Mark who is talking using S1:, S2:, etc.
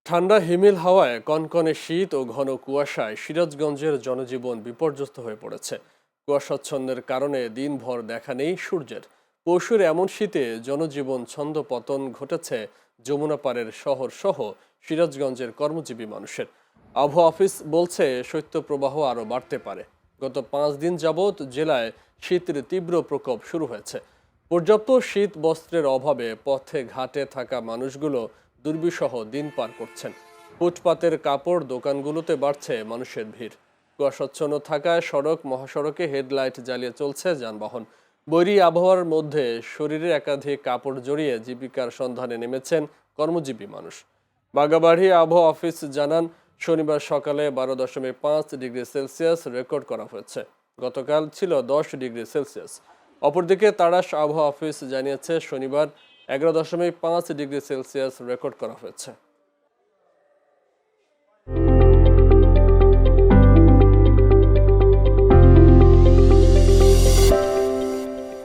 S1: ঠান্ডা হিমেল হাওয়ায় কনকনে শীত ও ঘন কুয়াশায় সিরাজগঞ্জের জনজীবন বিপর্যস্ত হয়ে পড়েছে। কুয়াশাচ্ছন্নের কারণে দিনভর দেখা নেই সূর্যের। পরশুর এমন শীতে জনজীবন ছন্দপতন ঘটেছে যমুনা পাড়ের শহর সহ সিরাজগঞ্জের কর্মজীবী মানুষের। আবহাওয়া অফিস বলছে শৈত্যপ্রবাহ আরও বাড়তে পারে। গত 5 দিন যাবৎ জেলায় শীতের তীব্র প্রকোপ শুরু হয়েছে। পর্যাপ্ত শীত বস্ত্রের অভাবে পথে ঘাটে থাকা মানুষগুলো দুর্বিষহ দিন পার করছেন। ফুটপাতের কাপড় দোকানগুলোতে বাড়ছে মানুষের ভিড়। কুয়াশাচ্ছন্ন থাকায় সড়ক মহাসড়কে হেডলাইট জ্বালিয়ে চলছে যানবাহন। বৈরী আবহাওয়ার মধ্যে শরীরে একাধিক কাপড় জড়িয়ে জীবিকার সন্ধানে নেমেছেন কর্মজীবী মানুষ। বাগাবাড়ী আবহাওয়া অফিস জানান, শনিবার সকালে 12.5 ডিগ্রি সেলসিয়াস রেকর্ড করা হয়েছে। গতকাল ছিল 10 ডিগ্রি সেলসিয়াস। অপরদিকে তাড়াশ আবহাওয়া অফিস জানিয়েছে শনিবার 11.5 ডিগ্রি সেলসিয়াস রেকর্ড করা হয়েছে।